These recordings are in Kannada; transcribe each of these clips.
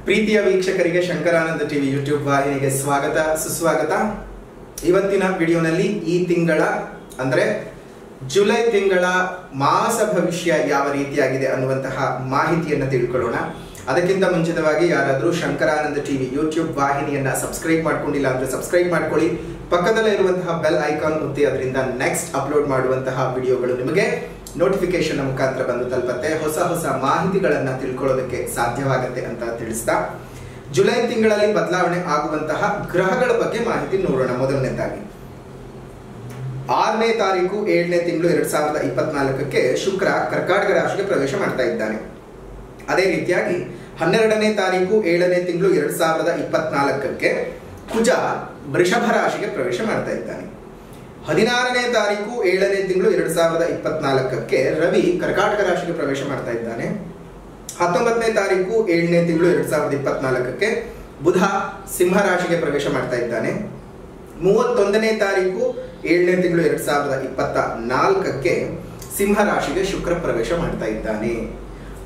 ಪ್ರೀತಿಯ ವೀಕ್ಷಕರಿಗೆ ಶಂಕರಾನಂದ ಟಿವಿ ಯೂಟ್ಯೂಬ್ ವಾಹಿನಿಗೆ ಸ್ವಾಗತ ಸುಸ್ವಾಗತ. ಇವತ್ತಿನ ವಿಡಿಯೋನಲ್ಲಿ ಈ ತಿಂಗಳ ಅಂದ್ರೆ ಜುಲೈ ತಿಂಗಳ ಮಾಸ ಭವಿಷ್ಯ ಯಾವ ರೀತಿಯಾಗಿದೆ ಅನ್ನುವಂತಹ ಮಾಹಿತಿಯನ್ನು ತಿಳ್ಕೊಳ್ಳೋಣ. ಅದಕ್ಕಿಂತ ಮುಂಚಿತವಾಗಿ ಯಾರಾದರೂ ಶಂಕರಾನಂದ ಟಿವಿ ಯೂಟ್ಯೂಬ್ ವಾಹಿನಿಯನ್ನ ಸಬ್ಸ್ಕ್ರೈಬ್ ಮಾಡ್ಕೊಂಡಿಲ್ಲ ಅಂದ್ರೆ ಸಬ್ಸ್ಕ್ರೈಬ್ ಮಾಡ್ಕೊಳ್ಳಿ. ಪಕ್ಕದಲ್ಲೇ ಇರುವಂತಹ ಬೆಲ್ ಐಕಾನ್ ಒತ್ತಿ, ಅದರಿಂದ ನೆಕ್ಸ್ಟ್ ಅಪ್ಲೋಡ್ ಮಾಡುವಂತಹ ವಿಡಿಯೋಗಳು ನಿಮಗೆ ನೋಟಿಫಿಕೇಶನ್ ಮುಖಾಂತರ ಬಂದು ತಲುಪತ್ತೆ. ಹೊಸ ಹೊಸ ಮಾಹಿತಿಗಳನ್ನ ತಿಳ್ಕೊಳ್ಳೋದಕ್ಕೆ ಸಾಧ್ಯವಾಗುತ್ತೆ ಅಂತ ತಿಳಿಸ್ತಾ, ಜುಲೈ ತಿಂಗಳಲ್ಲಿ ಬದಲಾವಣೆ ಆಗುವಂತಹ ಗ್ರಹಗಳ ಬಗ್ಗೆ ಮಾಹಿತಿ ನೋಡೋಣ. ಮೊದಲನೇದಾಗಿ 6ನೇ ತಾರೀಕು 7ನೇ ತಿಂಗಳು 2024ಕ್ಕೆ ಶುಕ್ರ ಕರ್ಕಾಟಕ ರಾಶಿಗೆ ಪ್ರವೇಶ ಮಾಡ್ತಾ ಇದ್ದಾನೆ. ಅದೇ ರೀತಿಯಾಗಿ 12ನೇ ತಾರೀಕು 7ನೇ ತಿಂಗಳು 2024ಕ್ಕೆ ಕುಜ ವೃಷಭ ರಾಶಿಗೆ ಪ್ರವೇಶ ಮಾಡ್ತಾ ಇದ್ದಾನೆ. 16ನೇ ತಾರೀಕು 7ನೇ ತಿಂಗಳು 2024ಕ್ಕೆ ರವಿ ಕರ್ಕಾಟಕ ರಾಶಿಗೆ ಪ್ರವೇಶ ಮಾಡ್ತಾ ಇದ್ದಾನೆ. 19ನೇ ತಾರೀಕು 7ನೇ ತಿಂಗಳು 2024ಕ್ಕೆ ಬುಧ ಸಿಂಹ ರಾಶಿಗೆ ಪ್ರವೇಶ ಮಾಡ್ತಾ ಇದ್ದಾನೆ. 31ನೇ ತಾರೀಕು 7ನೇ ತಿಂಗಳು 2024ಕ್ಕೆ ಸಿಂಹ ರಾಶಿಗೆ ಶುಕ್ರ ಪ್ರವೇಶ ಮಾಡ್ತಾ ಇದ್ದಾನೆ.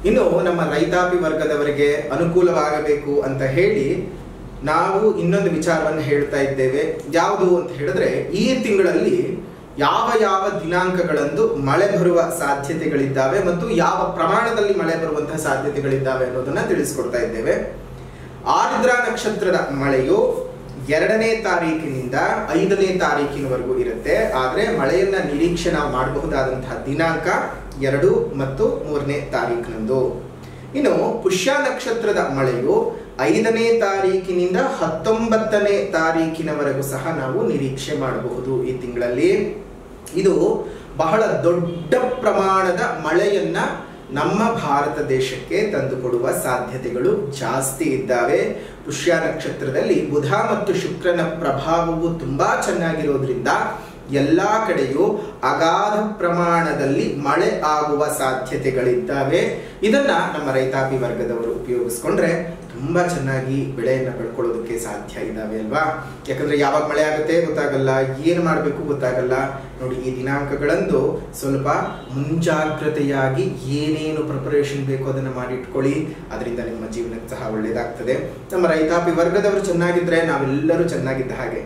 ಇನ್ನು ನಮ್ಮ ರೈತಾಪಿ ವರ್ಗದವರಿಗೆ ಅನುಕೂಲವಾಗಬೇಕು ಅಂತ ಹೇಳಿ ನಾವು ಇನ್ನೊಂದು ವಿಚಾರವನ್ನು ಹೇಳ್ತಾ ಇದ್ದೇವೆ. ಯಾವುದು ಅಂತ ಹೇಳಿದ್ರೆ, ಈ ತಿಂಗಳಲ್ಲಿ ಯಾವ ಯಾವ ದಿನಾಂಕಗಳಂದು ಮಳೆ ಬರುವ ಸಾಧ್ಯತೆಗಳಿದ್ದಾವೆ ಮತ್ತು ಯಾವ ಪ್ರಮಾಣದಲ್ಲಿ ಮಳೆ ಬರುವಂತಹ ಸಾಧ್ಯತೆಗಳಿದ್ದಾವೆ ಅನ್ನೋದನ್ನ ತಿಳಿಸ್ಕೊಡ್ತಾ ಇದ್ದೇವೆ. ಆರ್ದ್ರ ನಕ್ಷತ್ರದ ಮಳೆಯು 2ನೇ ತಾರೀಕಿನಿಂದ 5ನೇ ತಾರೀಕಿನವರೆಗೂ ಇರುತ್ತೆ. ಆದ್ರೆ ಮಳೆಯನ್ನ ನಿರೀಕ್ಷೆ ನಾವು ಮಾಡಬಹುದಾದಂತಹ ದಿನಾಂಕ 2 ಮತ್ತು 3ನೇ ತಾರೀಕಿನಂದು. ಇನ್ನು ಪುಷ್ಯ ನಕ್ಷತ್ರದ ಮಳೆಯು 5ನೇ ತಾರೀಕಿನಿಂದ 19ನೇ ತಾರೀಕಿನವರೆಗೂ ಸಹ ನಾವು ನಿರೀಕ್ಷೆ ಮಾಡಬಹುದು ಈ ತಿಂಗಳಲ್ಲಿ. ಇದು ಬಹಳ ದೊಡ್ಡ ಪ್ರಮಾಣದ ಮಳೆಯನ್ನ ನಮ್ಮ ಭಾರತ ದೇಶಕ್ಕೆ ತಂದುಕೊಡುವ ಸಾಧ್ಯತೆಗಳು ಜಾಸ್ತಿ ಇದ್ದಾವೆ. ಪುಷ್ಯ ನಕ್ಷತ್ರದಲ್ಲಿ ಬುಧ ಮತ್ತು ಶುಕ್ರನ ಪ್ರಭಾವವು ತುಂಬಾ ಚೆನ್ನಾಗಿರೋದ್ರಿಂದ ಎಲ್ಲಾ ಕಡೆಯೂ ಅಗಾಧ ಪ್ರಮಾಣದಲ್ಲಿ ಮಳೆ ಆಗುವ ಸಾಧ್ಯತೆಗಳಿದ್ದಾವೆ. ಇದನ್ನ ನಮ್ಮ ರೈತಾಪಿ ವರ್ಗದವರು ಉಪಯೋಗಿಸ್ಕೊಂಡ್ರೆ ತುಂಬಾ ಚೆನ್ನಾಗಿ ಬೆಳೆಯನ್ನ ಬೆಳ್ಕೊಳ್ಳೋದಕ್ಕೆ ಸಾಧ್ಯ ಇದ್ದಾವೆ ಅಲ್ವಾ. ಯಾಕಂದ್ರೆ ಯಾವಾಗ ಮಳೆ ಆಗುತ್ತೆ ಗೊತ್ತಾಗಲ್ಲ, ಏನು ಮಾಡಬೇಕು ಗೊತ್ತಾಗಲ್ಲ. ನೋಡಿ, ಈ ದಿನಾಂಕಗಳಂದು ಸ್ವಲ್ಪ ಮುಂಜಾಗ್ರತೆಯಾಗಿ ಏನೇನು ಪ್ರಿಪರೇಷನ್ ಬೇಕು ಅದನ್ನ ಮಾಡಿಟ್ಕೊಳ್ಳಿ. ಅದರಿಂದ ನಿಮ್ಮ ಜೀವನಕ್ಕೆ ಸಹ ಒಳ್ಳೇದಾಗ್ತದೆ. ನಮ್ಮ ರೈತಾಪಿ ವರ್ಗದವರು ಚೆನ್ನಾಗಿದ್ರೆ ನಾವೆಲ್ಲರೂ ಚೆನ್ನಾಗಿದ್ದ ಹಾಗೆ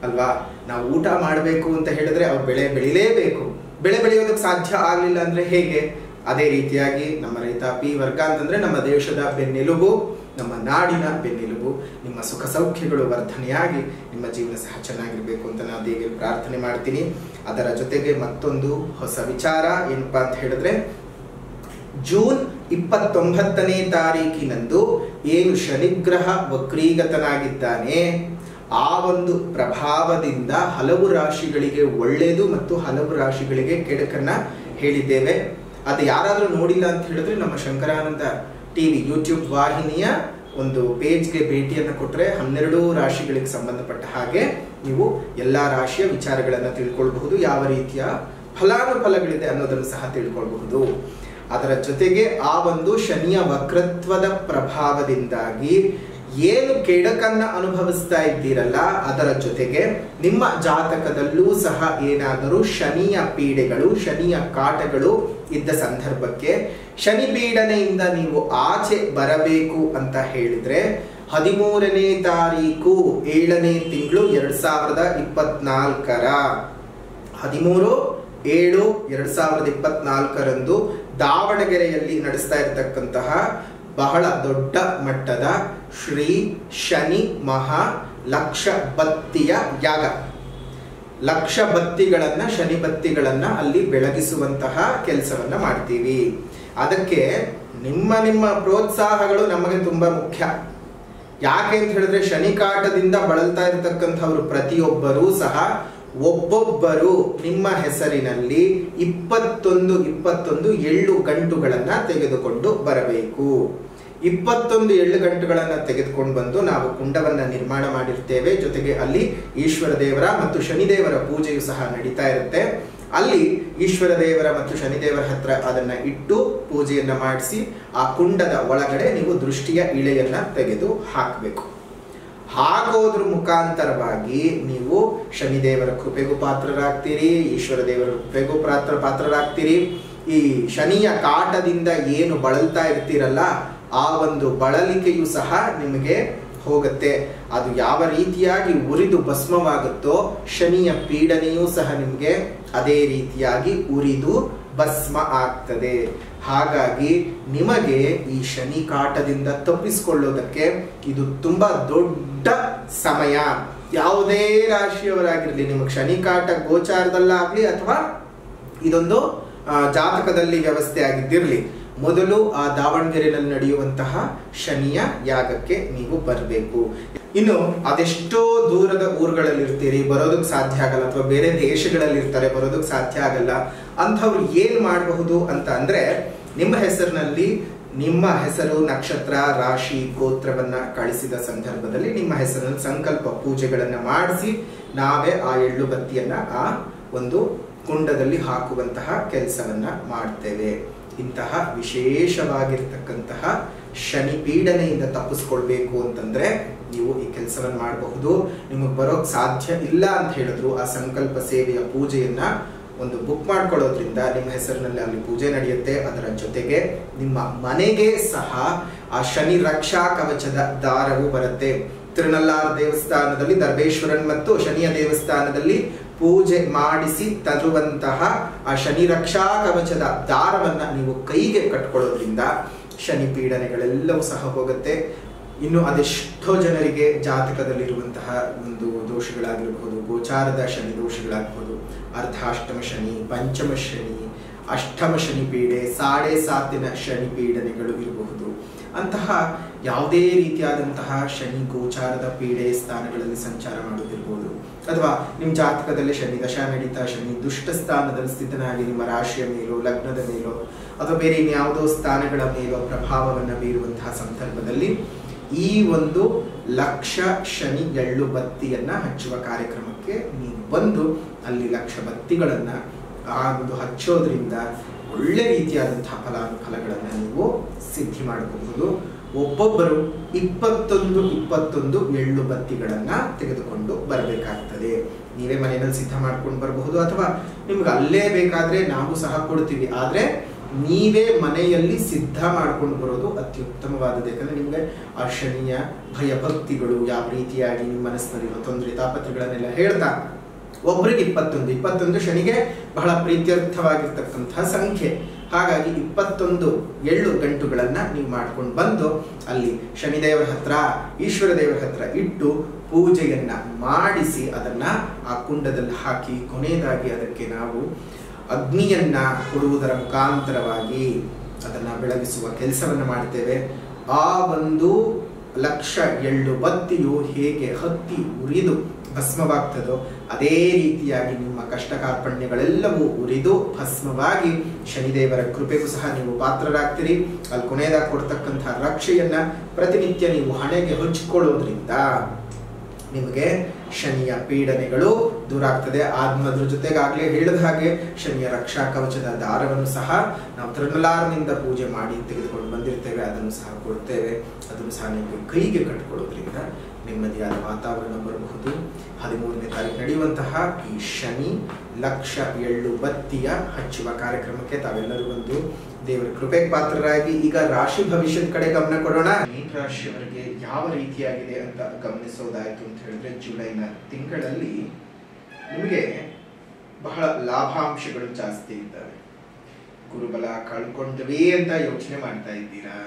ಅಲ್ವಾ. ನಾವು ಊಟ ಮಾಡಬೇಕು ಅಂತ ಹೇಳಿದ್ರೆ ಅವ್ರು ಬೆಳೆ ಬೆಳಿಲೇಬೇಕು. ಬೆಳೆ ಬೆಳೆಯೋದಕ್ಕೆ ಸಾಧ್ಯ ಆಗಲಿಲ್ಲ ಅಂದ್ರೆ ಹೇಗೆ? ಅದೇ ರೀತಿಯಾಗಿ ನಮ್ಮ ರೈತಾಪಿ ವರ್ಗ ಅಂತಂದ್ರೆ ನಮ್ಮ ದೇಶದ ಬೆನ್ನೆಲುಬು, ನಮ್ಮ ನಾಡಿನ ಬೆನ್ನೆಲುಬು. ನಿಮ್ಮ ಸುಖ ಸೌಖ್ಯಗಳು ವರ್ಧನೆಯಾಗಿ ನಿಮ್ಮ ಜೀವನ ಸಹ ಚೆನ್ನಾಗಿರ್ಬೇಕು ಅಂತ ನಾನು ದೇವಿಗೆ ಪ್ರಾರ್ಥನೆ ಮಾಡ್ತೀನಿ. ಅದರ ಜೊತೆಗೆ ಮತ್ತೊಂದು ಹೊಸ ವಿಚಾರ ಏನಪ್ಪಾ ಅಂತ ಹೇಳಿದ್ರೆ, ಜೂನ್ 29ನೇ ತಾರೀಕಿನಂದು ಏನು ಶನಿಗ್ರಹ ವಕ್ರೀಗತನಾಗಿದ್ದಾನೆ, ಆ ಒಂದು ಪ್ರಭಾವದಿಂದ ಹಲವು ರಾಶಿಗಳಿಗೆ ಒಳ್ಳೆಯದು ಮತ್ತು ಹಲವು ರಾಶಿಗಳಿಗೆ ಕೆಡುಕನ್ನ ಹೇಳಿದ್ದೇವೆ. ಅದು ಯಾರಾದ್ರೂ ನೋಡಿಲ್ಲ ಅಂತ ಹೇಳಿದ್ರೆ ನಮ್ಮ ಶಂಕರಾನಂದ ಟಿವಿ ಯೂಟ್ಯೂಬ್ ವಾಹಿನಿಯ ಒಂದು ಪೇಜ್ಗೆ ಭೇಟಿಯನ್ನು ಕೊಟ್ಟರೆ 12 ರಾಶಿಗಳಿಗೆ ಸಂಬಂಧಪಟ್ಟ ಹಾಗೆ ನೀವು ಎಲ್ಲಾ ರಾಶಿಯ ವಿಚಾರಗಳನ್ನ ತಿಳ್ಕೊಳ್ಬಹುದು. ಯಾವ ರೀತಿಯ ಫಲಾನುಫಲಗಳಿದೆ ಅನ್ನೋದನ್ನು ಸಹ ತಿಳ್ಕೊಳ್ಬಹುದು. ಅದರ ಜೊತೆಗೆ ಆ ಒಂದು ಶನಿಯ ವಕ್ರತ್ವದ ಪ್ರಭಾವದಿಂದಾಗಿ ಏನು ಕೆಡಕನ್ನ ಅನುಭವಿಸ್ತಾ ಇದ್ದೀರಲ್ಲ, ಅದರ ಜೊತೆಗೆ ನಿಮ್ಮ ಜಾತಕದಲ್ಲೂ ಸಹ ಏನಾದರೂ ಶನಿಯ ಪೀಡೆಗಳು, ಶನಿಯ ಕಾಟಗಳು ಇದ್ದ ಸಂದರ್ಭಕ್ಕೆ ಶನಿ ಪೀಡನೆಯಿಂದ ನೀವು ಆಚೆ ಬರಬೇಕು ಅಂತ ಹೇಳಿದ್ರೆ 13ನೇ ತಾರೀಕು 7ನೇ ತಿಂಗಳು 2024ರ 13/7/2024ರಂದು ದಾವಣಗೆರೆಯಲ್ಲಿ ನಡೆಸ್ತಾ ಇರತಕ್ಕಂತಹ ಬಹಳ ದೊಡ್ಡ ಮಟ್ಟದ ಶ್ರೀ ಶನಿ ಮಹಾ ಲಕ್ಷ ಬತ್ತಿಯ ಯಾಗ, ಲಕ್ಷ ಬತ್ತಿಗಳನ್ನ, ಶನಿ ಬತ್ತಿಗಳನ್ನ ಅಲ್ಲಿ ಬೆಳಗಿಸುವಂತಹ ಕೆಲಸವನ್ನ ಮಾಡ್ತೀವಿ. ಅದಕ್ಕೆ ನಿಮ್ಮ ಪ್ರೋತ್ಸಾಹಗಳು ನಮಗೆ ತುಂಬಾ ಮುಖ್ಯ. ಯಾಕೆ ಅಂತ ಹೇಳಿದ್ರೆ, ಶನಿ ಕಾಟದಿಂದ ಬಳಲ್ತಾ ಇರತಕ್ಕಂಥವ್ರು ಪ್ರತಿಯೊಬ್ಬರೂ ಸಹ ಒಬ್ಬೊಬ್ಬರು ನಿಮ್ಮ ಹೆಸರಿನಲ್ಲಿ 21 ಎಳ್ಳು ಗಂಟುಗಳನ್ನ ತೆಗೆದುಕೊಂಡು ಬರಬೇಕು. 21 ಎಳ್ಳು ಗಂಟುಗಳನ್ನ ತೆಗೆದುಕೊಂಡು ಬಂದು ನಾವು ಕುಂಡವನ್ನ ನಿರ್ಮಾಣ ಮಾಡಿರ್ತೇವೆ. ಜೊತೆಗೆ ಅಲ್ಲಿ ಈಶ್ವರ ದೇವರ ಮತ್ತು ಶನಿದೇವರ ಪೂಜೆಯು ಸಹ ನಡೀತಾ ಇರುತ್ತೆ. ಅಲ್ಲಿ ಈಶ್ವರ ದೇವರ ಮತ್ತು ಶನಿದೇವರ ಹತ್ರ ಅದನ್ನ ಇಟ್ಟು ಪೂಜೆಯನ್ನ ಮಾಡಿಸಿ ಆ ಕುಂಡದ ಒಳಗಡೆ ನೀವು ದೃಷ್ಟಿಯ ಇಳೆಯನ್ನ ತೆಗೆದು ಹಾಕಬೇಕು. ಹಾಕೋದ್ರ ಮುಖಾಂತರವಾಗಿ ನೀವು ಶನಿದೇವರ ಕೃಪೆಗೂ ಪಾತ್ರರಾಗ್ತೀರಿ, ಈಶ್ವರ ದೇವರ ಕೃಪೆಗೂ ಪಾತ್ರರಾಗ್ತೀರಿ. ಈ ಶನಿಯ ಕಾಟದಿಂದ ಏನು ಬಳಲ್ತಾ ಇರ್ತೀರಲ್ಲ ಆ ಒಂದು ಬಳಲಿಕೆಯು ಸಹ ನಿಮಗೆ ಹೋಗುತ್ತೆ. ಅದು ಯಾವ ರೀತಿಯಾಗಿ ಉರಿದು ಭಸ್ಮವಾಗುತ್ತೋ ಶನಿಯ ಪೀಡನೆಯೂ ಸಹ ನಿಮಗೆ ಅದೇ ರೀತಿಯಾಗಿ ಉರಿದು ಭಸ್ಮ ಆಗ್ತದೆ. ಹಾಗಾಗಿ ನಿಮಗೆ ಈ ಶನಿ ಕಾಟದಿಂದ ತಪ್ಪಿಸಿಕೊಳ್ಳೋದಕ್ಕೆ ಇದು ತುಂಬಾ ದೊಡ್ಡ ಸಮಯ. ಯಾವುದೇ ರಾಶಿಯವರಾಗಿರ್ಲಿ, ನಿಮಗೆ ಶನಿ ಕಾಟ ಗೋಚಾರದಲ್ಲಾಗ್ಲಿ ಅಥವಾ ಇದೊಂದು ಜಾತಕದಲ್ಲಿ ವ್ಯವಸ್ಥೆ ಆಗಿದ್ದಿರ್ಲಿ, ಮೊದಲು ಆ ದಾವಣಗೆರೆಯಲ್ಲಿ ನಡೆಯುವಂತಹ ಶನಿಯ ಯಾಗಕ್ಕೆ ನೀವು ಬರಬೇಕು. ಇನ್ನು ಅದೆಷ್ಟೋ ದೂರದ ಊರುಗಳಲ್ಲಿ ಇರ್ತೀರಿ, ಬರೋದಕ್ಕೆ ಸಾಧ್ಯ ಆಗಲ್ಲ, ಅಥವಾ ಬೇರೆ ದೇಶಗಳಲ್ಲಿ ಇರ್ತಾರೆ, ಬರೋದಕ್ಕೆ ಸಾಧ್ಯ ಆಗಲ್ಲ. ಅಂಥವ್ರು ಏನ್ ಮಾಡಬಹುದು ಅಂತ ಅಂದ್ರೆ, ನಿಮ್ಮ ಹೆಸರಿನಲ್ಲಿ ನಿಮ್ಮ ಹೆಸರು, ನಕ್ಷತ್ರ, ರಾಶಿ, ಗೋತ್ರವನ್ನ ಕಳಿಸಿದ ಸಂದರ್ಭದಲ್ಲಿ ನಿಮ್ಮ ಹೆಸರಿನಲ್ಲಿ ಸಂಕಲ್ಪ ಪೂಜೆಗಳನ್ನ ಮಾಡಿಸಿ ನಾವೇ ಆ ಎಳ್ಳು ಬತ್ತಿಯನ್ನ ಆ ಒಂದು ಕುಂಡದಲ್ಲಿ ಹಾಕುವಂತಹ ಕೆಲಸವನ್ನ ಮಾಡ್ತೇವೆ. ಇಂತಹ ವಿಶೇಷವಾಗಿರ್ತಕ್ಕಂತಹ ಶನಿ ಪೀಡನೆಯಿಂದ ತಪ್ಪಿಸ್ಕೊಳ್ಬೇಕು ಅಂತಂದ್ರೆ ನೀವು ಈ ಕೆಲಸವನ್ನು ಮಾಡಬಹುದು. ನಿಮಗೆ ಬರೋಕ್ ಸಾಧ್ಯ ಇಲ್ಲ ಅಂತ ಹೇಳಿದ್ರು ಆ ಸಂಕಲ್ಪ ಸೇವೆಯ ಪೂಜೆಯನ್ನ ಒಂದು ಬುಕ್ ಮಾಡ್ಕೊಳ್ಳೋದ್ರಿಂದ ನಿಮ್ಮ ಹೆಸರಿನಲ್ಲಿ ಅಲ್ಲಿ ಪೂಜೆ ನಡೆಯುತ್ತೆ. ಅದರ ಜೊತೆಗೆ ನಿಮ್ಮ ಮನೆಗೆ ಸಹ ಆ ಶನಿ ರಕ್ಷಾ ಕವಚದ ದಾರವು ಬರುತ್ತೆ. ತಿರುನಲ್ಲಾರು ದೇವಸ್ಥಾನದಲ್ಲಿ ದರ್ಬೇಶ್ವರನ್ ಮತ್ತು ಶನಿಯ ದೇವಸ್ಥಾನದಲ್ಲಿ ಪೂಜೆ ಮಾಡಿಸಿ ತರುವಂತಹ ಆ ಶನಿ ರಕ್ಷಾ ಕವಚದ ದಾರವನ್ನ ನೀವು ಕೈಗೆ ಕಟ್ಕೊಳ್ಳೋದ್ರಿಂದ ಶನಿ ಪೀಡನೆಗಳೆಲ್ಲವೂ ಸಹ ಹೋಗುತ್ತೆ. ಇನ್ನು ಅದೆಷ್ಟೋ ಜನರಿಗೆ ಜಾತಕದಲ್ಲಿರುವಂತಹ ಒಂದು ದೋಷಗಳಾಗಿರಬಹುದು, ಗೋಚಾರದ ಶನಿ ದೋಷಗಳಾಗಬಹುದು, ಅರ್ಧಾಷ್ಟಮ ಶನಿ, ಪಂಚಮ ಶನಿ, ಅಷ್ಟಮ ಶನಿ ಪೀಡೆ, 7.5 ಶನಿ ಪೀಡನೆಗಳು ಇರಬಹುದು. ಅಂತಹ ಯಾವುದೇ ರೀತಿಯಾದಂತಹ ಶನಿ ಗೋಚಾರದ ಪೀಡೆ ಸ್ಥಾನಗಳಲ್ಲಿ ಸಂಚಾರ ಮಾಡೋದಿರ್ಬೋದು, ಅಥವಾ ನಿಮ್ಮ ಜಾತಕದಲ್ಲಿ ಶನಿ ದಶಾ ನಡೀತಾ ಶನಿ ದುಷ್ಟ ಸ್ಥಾನದಲ್ಲಿ ಸ್ಥಿತನಾಗಿ ನಿಮ್ಮ ರಾಶಿಯ ಮೇಲೋ, ಲಗ್ನದ ಮೇಲೋ, ಅಥವಾ ಬೇರೆ ಇನ್ಯಾವುದೋ ಸ್ಥಾನಗಳ ಮೇಲೋ ಪ್ರಭಾವವನ್ನು ಬೀರುವಂತಹ ಸಂದರ್ಭದಲ್ಲಿ ಈ ಒಂದು ಲಕ್ಷ ಶನಿ ಎಳ್ಳು ಬತ್ತಿಯನ್ನ ಹಚ್ಚುವ ಕಾರ್ಯಕ್ರಮಕ್ಕೆ ನೀವು ಬಂದು ಅಲ್ಲಿ ಲಕ್ಷ ಬತ್ತಿಗಳನ್ನ ಆ ಒಂದು ಹಚ್ಚೋದ್ರಿಂದ ಒಳ್ಳೆ ರೀತಿಯಾದಂತಹ ಫಲಾನುಫಲಗಳನ್ನು ನೀವು ಸಿದ್ಧಿ ಮಾಡಬಹುದು. ಒಬ್ಬೊಬ್ಬರು 21 ಎಳ್ಳು ಬತ್ತಿಗಳನ್ನ ತೆಗೆದುಕೊಂಡು ಬರಬೇಕಾಗ್ತದೆ. ನೀವೇ ಮನೆಯಲ್ಲಿ ಸಿದ್ಧ ಮಾಡ್ಕೊಂಡು ಬರಬಹುದು, ಅಥವಾ ನಿಮ್ಗೆ ಅಲ್ಲೇ ಬೇಕಾದ್ರೆ ನಾವು ಸಹ ಕೊಡ್ತೀವಿ. ಆದ್ರೆ ನೀವೇ ಮನೆಯಲ್ಲಿ ಸಿದ್ಧ ಮಾಡ್ಕೊಂಡು ಬರೋದು ಅತ್ಯುತ್ತಮವಾದದ್ದು. ಯಾಕಂದ್ರೆ ನಿಮ್ಗೆ ಆ ಶನಿಯ ಭಯ ಭಕ್ತಿಗಳು ಯಾವ ರೀತಿಯಾಗಿ ನಿಮ್ಮ ಮನಸ್ಸಿನಲ್ಲಿರೋ ತೊಂದರೆ ತಾಪತ್ರಗಳನ್ನೆಲ್ಲ ಹೇಳ್ತಾ, ಒಬ್ಬರಿಗೆ 21 ಶನಿಗೆ ಬಹಳ ಪ್ರೀತ್ಯರ್ಥವಾಗಿರ್ತಕ್ಕಂತಹ ಸಂಖ್ಯೆ. ಹಾಗಾಗಿ 21 ಎಳ್ಳು ಗಂಟುಗಳನ್ನ ನೀವು ಮಾಡ್ಕೊಂಡು ಬಂದು ಅಲ್ಲಿ ಶನಿದೇವರ ಹತ್ರ, ಈಶ್ವರ ದೇವರ ಹತ್ರ ಇಟ್ಟು ಪೂಜೆಯನ್ನ ಮಾಡಿಸಿ ಅದನ್ನ ಆ ಕುಂಡದಲ್ಲಿ ಹಾಕಿ ಕೊನೆಯದಾಗಿ ಅದಕ್ಕೆ ನಾವು ಅಗ್ನಿಯನ್ನ ಕೊಡುವುದರ ಮುಖಾಂತರವಾಗಿ ಅದನ್ನ ಬೆಳಗಿಸುವ ಕೆಲಸವನ್ನ ಮಾಡ್ತೇವೆ. ಆ ಒಂದು ಲಕ್ಷ ಎಳ್ಳು ಬತ್ತಿಯು ಹೇಗೆ ಹತ್ತಿ ಉರಿದು ಭಸ್ಮವಾಗ್ತದೋ ಅದೇ ರೀತಿಯಾಗಿ ನಿಮ್ಮ ಕಷ್ಟ ಕಾರ್ಪಣ್ಯಗಳೆಲ್ಲವೂ ಉರಿದು ಭಸ್ಮವಾಗಿ ಶನಿದೇವರ ಕೃಪೆಗೂ ಸಹ ನೀವು ಪಾತ್ರರಾಗ್ತೀರಿ. ಅಲ್ಲಿ ಕೊನೆಯದಾಗಿ ಕೊಡ್ತಕ್ಕಂತಹ ರಕ್ಷೆಯನ್ನ ಪ್ರತಿನಿತ್ಯ ನೀವು ಹಣೆಗೆ ಹಚ್ಕೊಳ್ಳೋದ್ರಿಂದ ನಿಮಗೆ ಶನಿಯ ಪೀಡನೆಗಳು ದೂರ ಆಗ್ತದೆ. ಅದ್ರ ಜೊತೆಗಾಗಲೇ ಹೇಳಿದ ಹಾಗೆ ಶನಿಯ ರಕ್ಷಾ ಕವಚದ ದಾರವನ್ನು ಸಹ ನಾವು ತಿರುನಲ್ಲಾರಿನಿಂದ ಪೂಜೆ ಮಾಡಿ ತೆಗೆದುಕೊಂಡು ಬಂದಿರ್ತೇವೆ, ಅದನ್ನು ಸಹ ಕೊಡ್ತೇವೆ. ಅದನ್ನು ಸಹ ನಿಮಗೆ ಕೈಗೆ ಕಟ್ಟಿಕೊಳ್ಳೋದ್ರಿಂದ ನೆಮ್ಮದಿಯಾದ ವಾತಾವರಣ ಬರಬಹುದು. 13ನೇ ತಾರೀಕು ನಡೆಯುವಂತಹ ಈ ಶನಿ ಲಕ್ಷ ಎಳ್ಳು ಬತ್ತಿಯ ಹಚ್ಚುವ ಕಾರ್ಯಕ್ರಮಕ್ಕೆ ತಾವೆಲ್ಲರೂ ಒಂದು ದೇವರ ಕೃಪೆಗೆ ಪಾತ್ರರಾಗಿ ಈಗ ರಾಶಿ ಭವಿಷ್ಯದ ಕಡೆ ಗಮನ ಕೊಡೋಣ. ಮೀನ ರಾಶಿಯವರಿಗೆ ಯಾವ ರೀತಿಯಾಗಿದೆ ಅಂತ ಗಮನಿಸೋದಾಯ್ತು ಅಂತ ಹೇಳಿದ್ರೆ, ಜುಲೈನ ತಿಂಗಳಲ್ಲಿ ನಿಮಗೆ ಬಹಳ ಲಾಭಾಂಶಗಳು ಜಾಸ್ತಿ ಇದ್ದಾವೆ. ಗುರುಬಲ ಕಳ್ಕೊಂಡ್ವಿ ಅಂತ ಯೋಚನೆ ಮಾಡ್ತಾ ಇದ್ದೀರಾ.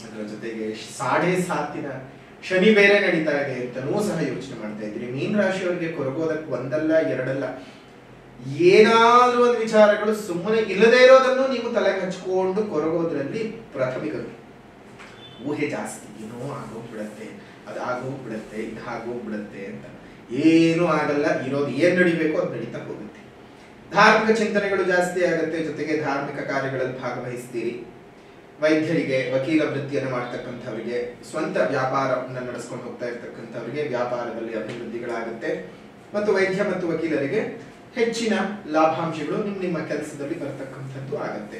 ಅದರ ಜೊತೆಗೆ 7.5 ಶನಿ ಬೇರೆ ನಡೀತಾ ಇದೆ ಅಂತನೂ ಸಹ ಯೋಚನೆ ಮಾಡ್ತಾ ಇದ್ದೀರಿ. ಮೀನ ರಾಶಿಯವರಿಗೆ ಕೊರಗೋದಕ್ಕೆ ಒಂದಲ್ಲ ಎರಡಲ್ಲ, ಏನಾದ್ರೂ ಒಂದು ವಿಚಾರಗಳು ಸುಮ್ಮನೆ ಇಲ್ಲದೆ ಇರೋದನ್ನು ನೀವು ತಲೆಗೆ ಹಚ್ಕೊಂಡು ಕೊರಗೋದ್ರಲ್ಲಿ ಪ್ರಾಥಮಿಕರು. ಊಹೆ ಜಾಸ್ತಿ, ಏನೋ ಆಗೋಗ್ಬಿಡತ್ತೆ, ಅದು ಆಗೋಗ್ಬಿಡತ್ತೆ, ಇದು ಆಗೋಗ್ಬಿಡತ್ತೆ ಅಂತ. ಏನೂ ಆಗಲ್ಲ, ಇರೋದು ಏನ್ ನಡಿಬೇಕೋ ಅದು ನಡೀತಾ ಹೋಗುತ್ತೆ. ಧಾರ್ಮಿಕ ಚಿಂತನೆಗಳು ಜಾಸ್ತಿ ಆಗುತ್ತೆ, ಜೊತೆಗೆ ಧಾರ್ಮಿಕ ಕಾರ್ಯಗಳಲ್ಲಿ ಭಾಗವಹಿಸ್ತೀರಿ. ವೈದ್ಯರಿಗೆ, ವಕೀಲ ವೃತ್ತಿಯನ್ನು ಮಾಡ್ತಕ್ಕಂಥವರಿಗೆ, ಸ್ವಂತ ವ್ಯಾಪಾರವನ್ನು ನಡೆಸ್ಕೊಂಡು ಹೋಗ್ತಾ ಇರ್ತಕ್ಕಂಥವರಿಗೆ ವ್ಯಾಪಾರದಲ್ಲಿ ಅಭಿವೃದ್ಧಿಗಳಾಗುತ್ತೆ. ಮತ್ತು ವೈದ್ಯ ಮತ್ತು ವಕೀಲರಿಗೆ ಹೆಚ್ಚಿನ ಲಾಭಾಂಶಗಳು ನಿಮ್ಮ ಕೆಲಸದಲ್ಲಿ ಬರತಕ್ಕಂಥದ್ದು ಆಗತ್ತೆ.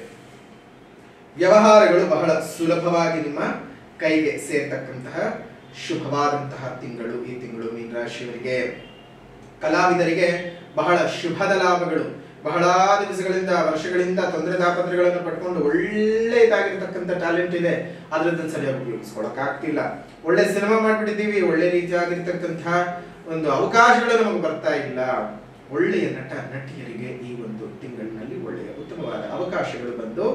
ವ್ಯವಹಾರಗಳು ಬಹಳ ಸುಲಭವಾಗಿ ನಿಮ್ಮ ಕೈಗೆ ಸೇರ್ತಕ್ಕಂತಹ ಶುಭವಾದಂತಹ ತಿಂಗಳು ಈ ತಿಂಗಳು ಮೀನ ರಾಶಿಯವರಿಗೆ. ಕಲಾವಿದರಿಗೆ ಬಹಳ ಶುಭದ ಲಾಭಗಳು, ಬಹಳ ದಿವಸಗಳಿಂದ ವರ್ಷಗಳಿಂದ ತೊಂದರೆ ತಾಪತ್ರೆಗಳನ್ನು ಪಡ್ಕೊಂಡು ಒಳ್ಳೆಯದಾಗಿರ್ತಕ್ಕಂಥ ಟ್ಯಾಲೆಂಟ್ ಇದೆ, ಆದ್ರೆ ಅದನ್ನ ಸರಿಯಾಗಿ ಉಪಯೋಗಿಸ್ಕೊಳಕ್ ಆಗ್ತಿಲ್ಲ. ಒಳ್ಳೆ ಸಿನಿಮಾ ಮಾಡ್ಬಿಟ್ಟಿದ್ದೀವಿ, ಒಳ್ಳೆ ರೀತಿಯಾಗಿರ್ತಕ್ಕಂಥ ಒಂದು ಅವಕಾಶಗಳು ನಮಗೆ ಬರ್ತಾ ಇಲ್ಲ. ಒಳ್ಳೆಯ ನಟ ನಟಿಯರಿಗೆ ಈ ಒಂದು ತಿಂಗಳಿನಲ್ಲಿ ಒಳ್ಳೆಯ ಉತ್ತಮವಾದ ಅವಕಾಶಗಳು ಬಂದು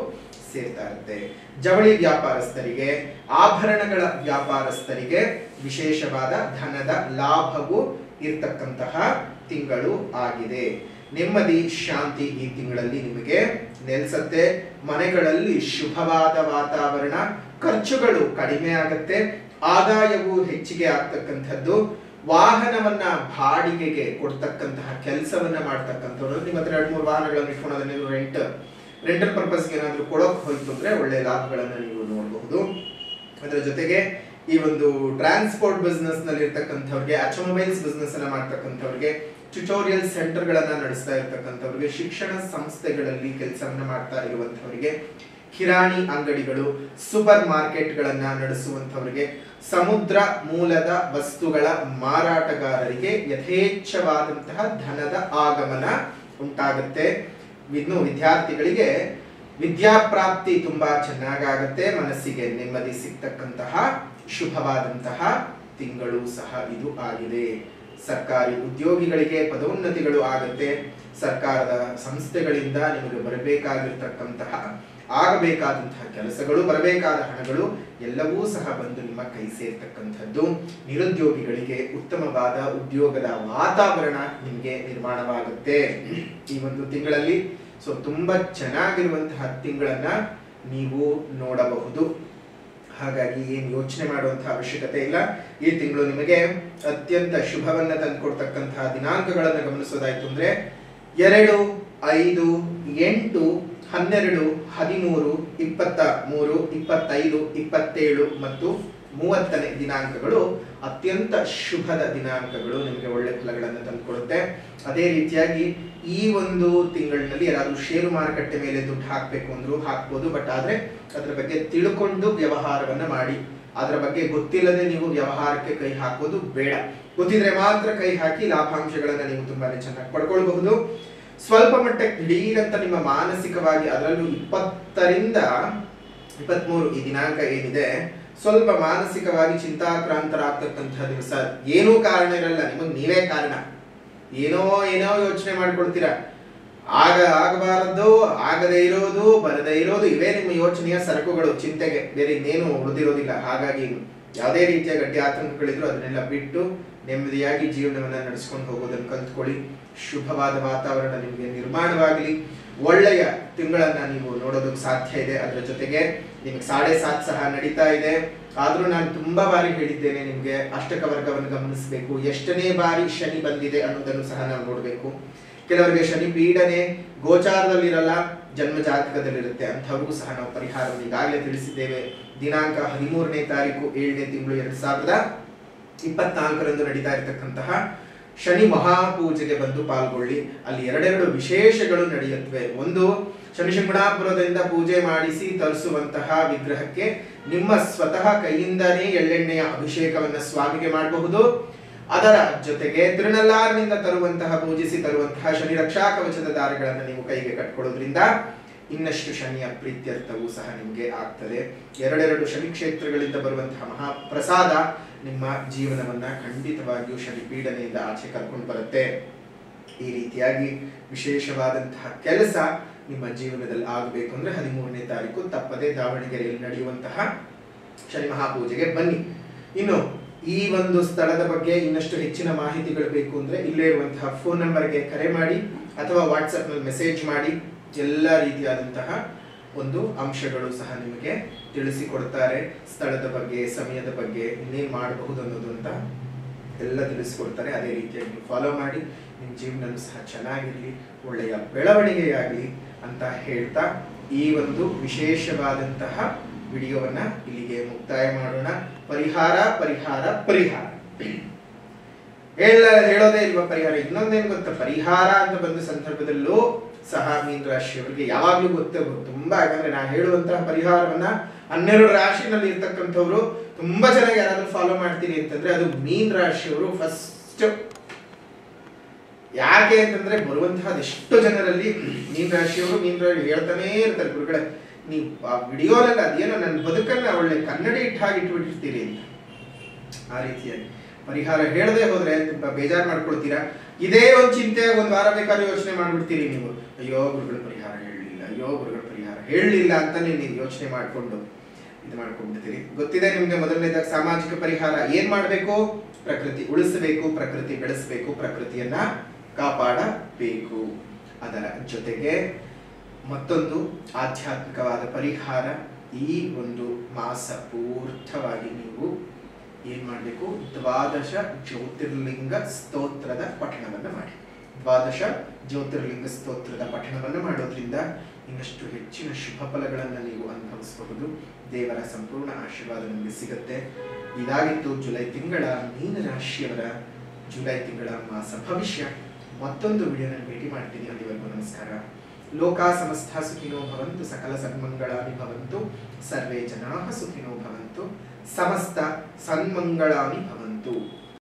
ಸೇರ್ತಾ ಇರುತ್ತೆ. ಜವಳಿ ವ್ಯಾಪಾರಸ್ಥರಿಗೆ, ಆಭರಣಗಳ ವ್ಯಾಪಾರಸ್ಥರಿಗೆ ವಿಶೇಷವಾದ ಧನದ ಲಾಭವು ಇರ್ತಕ್ಕಂತಹ ತಿಂಗಳು ಆಗಿದೆ. ನೆಮ್ಮದಿ ಶಾಂತಿ ಈ ತಿಂಗಳಲ್ಲಿ ನಿಮಗೆ ನೆಲೆಸತ್ತೆ. ಮನೆಗಳಲ್ಲಿ ಶುಭವಾದ ವಾತಾವರಣ, ಖರ್ಚುಗಳು ಕಡಿಮೆ ಆಗುತ್ತೆ, ಆದಾಯವು ಹೆಚ್ಚಿಗೆ ಆಗ್ತಕ್ಕಂಥದ್ದು. ವಾಹನವನ್ನ ಬಾಡಿಗೆಗೆ ಕೊಡ್ತಕ್ಕಂತಹ ಕೆಲಸವನ್ನ ಮಾಡ್ತಕ್ಕಂಥವ್ರು, ನಿಮ್ಮ ಹತ್ರ 2-3 ವಾಹನಗಳನ್ನು ಇಟ್ಕೊಂಡು ಅದನ್ನ ರೆಂಟಲ್ ಪರ್ಪಸ್ಗೆ ಏನಾದ್ರೂ ಕೊಡೋಕೆ ಹೋಯ್ತು ಅಂದ್ರೆ ಒಳ್ಳೆ ಲಾಭಗಳನ್ನ ನೀವು ನೋಡಬಹುದು. ಅದರ ಜೊತೆಗೆ ಈ ಒಂದು ಟ್ರಾನ್ಸ್ಪೋರ್ಟ್ ಬಿಸ್ನೆಸ್ ನಲ್ಲಿ ಇರ್ತಕ್ಕಂಥವ್ರಿಗೆ, ಆಟೋಮೊಬೈಲ್ಸ್ ಬಿಸ್ನೆಸ್ ಅನ್ನ ಮಾಡ್ತಕ್ಕಂಥವ್ರಿಗೆ, ಟ್ಯುಟೋರಿಯಲ್ ಸೆಂಟರ್ ಗಳನ್ನ ನಡೆಸ್ತಾ ಇರ್ತಕ್ಕಂಥವ್ರಿಗೆ, ಶಿಕ್ಷಣ ಸಂಸ್ಥೆಗಳಲ್ಲಿ ಕೆಲಸವನ್ನ ಮಾಡ್ತಾ ಇರುವಂತವರಿಗೆ, ಕಿರಾಣಿ ಅಂಗಡಿಗಳು, ಸೂಪರ್ ಮಾರ್ಕೆಟ್ ಗಳನ್ನ ನಡೆಸುವಂತವರಿಗೆ, ಸಮುದ್ರ ಮೂಲದ ವಸ್ತುಗಳ ಮಾರಾಟಗಾರರಿಗೆ ಯಥೇಚ್ಛವಾದಂತಹ ಧನದ ಆಗಮನ ಉಂಟಾಗುತ್ತೆ. ಇನ್ನು ವಿದ್ಯಾರ್ಥಿಗಳಿಗೆ ವಿದ್ಯಾಪ್ರಾಪ್ತಿ ತುಂಬಾ ಚೆನ್ನಾಗಾಗುತ್ತೆ, ಮನಸ್ಸಿಗೆ ನೆಮ್ಮದಿ ಸಿಗ್ತಕ್ಕಂತಹ ಶುಭವಾದಂತಹ ತಿಂಗಳು ಸಹ ಇದು ಆಗಿದೆ. ಸರ್ಕಾರಿ ಉದ್ಯೋಗಿಗಳಿಗೆ ಪದೋನ್ನತಿಗಳು ಆಗುತ್ತೆ. ಸರ್ಕಾರದ ಸಂಸ್ಥೆಗಳಿಂದ ನಿಮಗೆ ಬರಬೇಕಾಗಿರ್ತಕ್ಕಂತಹ ಆಗಬೇಕಾದಂತಹ ಕೆಲಸಗಳು, ಬರಬೇಕಾದ ಹಣಗಳು ಎಲ್ಲವೂ ಸಹ ಬಂದು ನಿಮ್ಮ ಕೈ ಸೇರ್ತಕ್ಕಂಥದ್ದು. ನಿರುದ್ಯೋಗಿಗಳಿಗೆ ಉತ್ತಮವಾದ ಉದ್ಯೋಗದ ವಾತಾವರಣ ನಿಮಗೆ ನಿರ್ಮಾಣವಾಗುತ್ತೆ ಈ ಒಂದು ತಿಂಗಳಲ್ಲಿ. ಸೊ ತುಂಬಾ ಚೆನ್ನಾಗಿರುವಂತಹ ತಿಂಗಳನ್ನ ನೀವು ನೋಡಬಹುದು. ಹಾಗಾಗಿ ಏನು ಯೋಚನೆ ಮಾಡುವಂತಹ ಅವಶ್ಯಕತೆ ಇಲ್ಲ. ಈ ತಿಂಗಳು ನಿಮಗೆ ಅತ್ಯಂತ ಶುಭವನ್ನ ತಂದುಕೊಡ್ತಕ್ಕಂತಹ ದಿನಾಂಕಗಳನ್ನು ಗಮನಿಸೋದಾಯ್ತು ಅಂದ್ರೆ 2, 5, 8, 12, 13, 23, 25, 27 ಮತ್ತು 30ನೇ ದಿನಾಂಕಗಳು ಅತ್ಯಂತ ಶುಭದ ದಿನಾಂಕಗಳು, ನಿಮಗೆ ಒಳ್ಳೆ ಫಲಗಳನ್ನು ತಂದುಕೊಡುತ್ತೆ. ಅದೇ ರೀತಿಯಾಗಿ ಈ ಒಂದು ತಿಂಗಳಿನಲ್ಲಿ ಯಾರಾದ್ರೂ ಷೇರು ಮಾರುಕಟ್ಟೆ ಮೇಲೆ ದುಡ್ಡು ಹಾಕಬೇಕು ಅಂದ್ರೂ ಹಾಕ್ಬೋದು. ಬಟ್ ಆದ್ರೆ ಅದ್ರ ಬಗ್ಗೆ ತಿಳ್ಕೊಂಡು ವ್ಯವಹಾರವನ್ನ ಮಾಡಿ. ಅದರ ಬಗ್ಗೆ ಗೊತ್ತಿಲ್ಲದೆ ನೀವು ವ್ಯವಹಾರಕ್ಕೆ ಕೈ ಹಾಕೋದು ಬೇಡ. ಗೊತ್ತಿದ್ರೆ ಮಾತ್ರ ಕೈ ಹಾಕಿ ಲಾಭಾಂಶಗಳನ್ನ ನೀವು ತುಂಬಾನೇ ಚೆನ್ನಾಗಿ ಪಡ್ಕೊಳ್ಬಹುದು. ಸ್ವಲ್ಪ ಮಟ್ಟಕ್ಕೆ ದಿಢೀರಂತ ನಿಮ್ಮ ಮಾನಸಿಕವಾಗಿ, ಅದರಲ್ಲೂ 20ರಿಂದ 23 ಈ ದಿನಾಂಕ ಏನಿದೆ, ಸ್ವಲ್ಪ ಮಾನಸಿಕವಾಗಿ ಚಿಂತಾಕ್ರಾಂತರಾಗ್ತಕ್ಕಂತಹ ದಿವಸ. ಏನೂ ಕಾರಣ ಇರಲ್ಲ, ನಿಮಗೆ ನೀವೇ ಕಾರಣ. ಏನೋ ಯೋಚನೆ ಮಾಡ್ಕೊಳ್ತೀರಾ. ಆಗಬಾರದು, ಆಗದೆ ಇರೋದು, ಬರದೇ ಇರೋದು, ಇವೇ ನಿಮ್ಮ ಯೋಚನೆಯ ಸರಕುಗಳು, ಚಿಂತೆಗೆ. ಬೇರೆ ಇನ್ನೇನು ಉಳಿದಿರೋದಿಲ್ಲ. ಹಾಗಾಗಿ ಯಾವುದೇ ರೀತಿಯ ಗಟ್ಟಿ ಆತಂಕಗಳಿದ್ರು ಅದನ್ನೆಲ್ಲ ಬಿಟ್ಟು ನೆಮ್ಮದಿಯಾಗಿ ಜೀವನವನ್ನ ನಡೆಸ್ಕೊಂಡು ಹೋಗೋದನ್ನು ಕಲ್ತ್ಕೊಳ್ಳಿ. ಶುಭವಾದ ವಾತಾವರಣ ನಿಮಗೆ ನಿರ್ಮಾಣವಾಗಲಿ. ಒಳ್ಳೆಯ ತಿಂಗಳನ್ನ ನೀವು ನೋಡೋದಕ್ಕೆ ಸಾಧ್ಯ ಇದೆ. ಅದರ ಜೊತೆಗೆ ನಿಮಗೆ 7.5 ಸಹ ನಡೀತಾ ಇದೆ. ಆದ್ರೂ ನಾನು ತುಂಬಾ ಬಾರಿ ಹೇಳಿದ್ದೇನೆ ನಿಮ್ಗೆ ಅಷ್ಟಕ ವರ್ಗವನ್ನು ಗಮನಿಸಬೇಕು. ಎಷ್ಟನೇ ಬಾರಿ ಶನಿ ಬಂದಿದೆ ಅನ್ನೋದನ್ನು ಸಹ ನಾವು ನೋಡ್ಬೇಕು. ಕೆಲವರಿಗೆ ಶನಿ ಪೀಡನೆ ಗೋಚಾರದಲ್ಲಿರಲ್ಲ, ಜನ್ಮ ಜಾತಕದಲ್ಲಿರುತ್ತೆ. ಅಂಥವ್ರಿಗೂ ಸಹ ನಾವು ಪರಿಹಾರವನ್ನು ಈಗಾಗಲೇ ತಿಳಿಸಿದ್ದೇವೆ. ದಿನಾಂಕ 13ನೇ ತಾರೀಕು 7ನೇ ತಿಂಗಳು 2024ರಂದು ನಡೀತಾ ಇರತಕ್ಕಂತಹ ಶನಿ ಮಹಾಪೂಜೆಗೆ ಬಂದು ಪಾಲ್ಗೊಳ್ಳಿ. ಅಲ್ಲಿ 2 ವಿಶೇಷಗಳು ನಡೆಯುತ್ತವೆ. ಒಂದು, ಶನಿಶಂಕುಣಾಪುರದಿಂದ ಪೂಜೆ ಮಾಡಿಸಿ ತರಿಸುವಂತಹ ವಿಗ್ರಹಕ್ಕೆ ನಿಮ್ಮ ಸ್ವತಃ ಕೈಯಿಂದನೇ ಎಳ್ಳೆಣ್ಣೆಯ ಅಭಿಷೇಕವನ್ನ ಸ್ವಾಮಿಗೆ ಮಾಡಬಹುದು. ಅದರ ಜೊತೆಗೆ ತಿರುನಲ್ಲಾರಿನಿಂದ ಪೂಜಿಸಿ ತರುವಂತಹ ಶನಿ ರಕ್ಷಾ ಕವಚದ ದಾರಗಳನ್ನು ನೀವು ಕೈಗೆ ಕಟ್ಕೊಳ್ಳೋದ್ರಿಂದ ಇನ್ನಷ್ಟು ಶನಿಯ ಪ್ರೀತ್ಯರ್ಥವೂ ಸಹ ನಿಮಗೆ ಆಗ್ತದೆ. 2 ಶನಿ ಕ್ಷೇತ್ರಗಳಿಂದ ಬರುವಂತಹ ಮಹಾಪ್ರಸಾದ ನಿಮ್ಮ ಜೀವನವನ್ನ ಖಂಡಿತವಾಗಿಯೂ ಶನಿ ಪೀಡನೆಯಿಂದ ಆಚೆ ಕರ್ಕೊಂಡು ಬರುತ್ತೆ. ಈ ರೀತಿಯಾಗಿ ವಿಶೇಷವಾದಂತಹ ಕೆಲಸ ನಿಮ್ಮ ಜೀವನದಲ್ಲಿ ಆಗಬೇಕು ಅಂದ್ರೆ 13ನೇ ತಾರೀಕು ತಪ್ಪದೆ ದಾವಣಗೆರೆಯಲ್ಲಿ ನಡೆಯುವಂತಹ ಶನಿ ಮಹಾಪೂಜೆಗೆ ಬನ್ನಿ. ಇನ್ನು ಈ ಒಂದು ಸ್ಥಳದ ಬಗ್ಗೆ ಇನ್ನಷ್ಟು ಹೆಚ್ಚಿನ ಮಾಹಿತಿಗಳು ಬೇಕು ಅಂದ್ರೆ ಇಲ್ಲೇ ಇರುವಂತಹ ಫೋನ್ ನಂಬರ್ಗೆ ಕರೆ ಮಾಡಿ ಅಥವಾ ವಾಟ್ಸ್ಆಪ್ ನಲ್ಲಿ ಮೆಸೇಜ್ ಮಾಡಿ. ಎಲ್ಲ ರೀತಿಯಾದಂತಹ ಒಂದು ಅಂಶಗಳು ಸಹ ನಿಮಗೆ ತಿಳಿಸಿಕೊಡ್ತಾರೆ. ಸ್ಥಳದ ಬಗ್ಗೆ, ಸಮಯದ ಬಗ್ಗೆ, ಇನ್ನೇನು ಮಾಡಬಹುದು ಅನ್ನೋದು ಅಂತ ಎಲ್ಲ ತಿಳಿಸಿಕೊಡ್ತಾರೆ. ಅದೇ ರೀತಿಯಾಗಿ ಫಾಲೋ ಮಾಡಿ ನಿಮ್ಮ ಜೀವನ ಸಹ ಚೆನ್ನಾಗಿರ್ಲಿ, ಒಳ್ಳೆಯ ಬೆಳವಣಿಗೆಯಾಗಲಿ ಅಂತ ಹೇಳ್ತಾ ಈ ಒಂದು ವಿಶೇಷವಾದಂತಹ ವಿಡಿಯೋವನ್ನ ಇಲ್ಲಿಗೆ ಮುಕ್ತಾಯ ಮಾಡೋಣ. ಪರಿಹಾರ ಪರಿಹಾರ ಪರಿಹಾರ ಹೇಳೋದೇ ಇಲ್ವಾ ಪರಿಹಾರ? ಇನ್ನೊಂದೇನು ಗೊತ್ತಾ, ಪರಿಹಾರ ಅಂತ ಬಂದ ಸಂದರ್ಭದಲ್ಲೂ ಸಹ ಮೀನ ರಾಶಿಯವರಿಗೆ ಯಾವಾಗ್ಲೂ ಗೊತ್ತೇ ತುಂಬಾ. ಯಾಕಂದ್ರೆ ನಾ ಹೇಳುವಂತಹ ಪರಿಹಾರವನ್ನ 12 ರಾಶಿನಲ್ಲಿ ಇರ್ತಕ್ಕಂಥವ್ರು ತುಂಬಾ ಚೆನ್ನಾಗಿ ಯಾರಾದ್ರೂ ಫಾಲೋ ಮಾಡ್ತೀರಿ ಅಂತಂದ್ರೆ ಅದು ಮೀನ ರಾಶಿಯವರು ಫಸ್ಟ್ ಯಾಕೆ ಅಂತಂದ್ರೆ ಬರುವಂತಹ ಅದೆಷ್ಟು ಜನರಲ್ಲಿ ಮೀನ ರಾಶಿಯವರು ಹೇಳ್ತಾನೇ ಇರ್ತಾರೆ, ಗುರುಗಳೇ ನೀವು ಆ ವಿಡಿಯೋನಲ್ಲಿ ಅದೇನೋ ನನ್ನ ಬದುಕನ್ನ ಒಳ್ಳೆ ಕನ್ನಡಿ ಇಟ್ಬಿಟ್ಟಿರ್ತೀರಿ ಅಂತ. ಆ ರೀತಿಯಾಗಿ ಪರಿಹಾರ ಹೇಳದೆ ಹೋದ್ರೆ ತುಂಬಾ ಬೇಜಾರು ಮಾಡ್ಕೊಳ್ತೀರಾ. ಇದೇ ಒಂದು ಚಿಂತೆ ಒಂದು ವಾರ ಬೇಕಾದ್ರೂ ಯೋಚನೆ ಮಾಡ್ಬಿಡ್ತೀರಿ ನೀವು. ಅಯ್ಯೋ ಗುರುಗಳು ಪರಿಹಾರ ಹೇಳಲಿಲ್ಲ, ಅಯ್ಯೋ ಗುರುಗಳು ಪರಿಹಾರ ಹೇಳಲಿಲ್ಲ ಅಂತಾನೆ ನೀವು ಯೋಚನೆ ಮಾಡ್ಕೊಂಡು ಇದು ಮಾಡ್ಕೊಂಡ್ಬಿಡ್ತೀರಿ. ಗೊತ್ತಿದೆ ನಿಮ್ಗೆ ಮೊದಲನೇದಾಗಿ ಸಾಮಾಜಿಕ ಪರಿಹಾರ ಏನ್ ಮಾಡ್ಬೇಕು? ಪ್ರಕೃತಿ ಉಳಿಸಬೇಕು, ಪ್ರಕೃತಿ ಬೆಳೆಸಬೇಕು, ಪ್ರಕೃತಿಯನ್ನ ಕಾಪಾಡಬೇಕು. ಅದರ ಜೊತೆಗೆ ಮತ್ತೊಂದು ಆಧ್ಯಾತ್ಮಿಕವಾದ ಪರಿಹಾರ, ಈ ಒಂದು ಮಾಸ ಪೂರ್ತವಾಗಿ ನೀವು ಏನ್ ಮಾಡಬೇಕು? 12 ಜ್ಯೋತಿರ್ಲಿಂಗ ಸ್ತೋತ್ರದ ಪಠಣವನ್ನು ಮಾಡಿ. 12 ಜ್ಯೋತಿರ್ಲಿಂಗ ಸ್ತೋತ್ರದ ಪಠಣವನ್ನು ಮಾಡೋದ್ರಿಂದ ಇನ್ನಷ್ಟು ಹೆಚ್ಚಿನ ಶುಭ ಫಲಗಳನ್ನು ನೀವು ಅನುಭವಿಸಬಹುದು. ದೇವರ ಸಂಪೂರ್ಣ ಆಶೀರ್ವಾದ ನಿಮಗೆ ಸಿಗುತ್ತೆ. ಇದಾಗಿತ್ತು ಜುಲೈ ತಿಂಗಳ ಮೀನ ರಾಶಿಯವರ ಜುಲೈ ತಿಂಗಳ ಮಾಸ ಭವಿಷ್ಯ. ಮತ್ತೊಂದು ವಿಡಿಯೋನಲ್ಲಿ ಭೇಟಿ ಮಾಡ್ತೀನಿ. ಅಲ್ಲಿವರೆಗೂ ನಮಸ್ಕಾರ. ಲೋಕ ಸಮಸ್ತ ಸುಖಿನೋ ಭವಂತು, ಸಕಲ ಸನ್ಮಂಗಳಾನಿ ಭವಂತು, ಸರ್ವೇ ಜನಾಃ ಸುಖಿನೋ ಭವಂತು, ಸಮಸ್ತ ಸನ್ಮಂಗಳಾನಿ ಭವಂತು.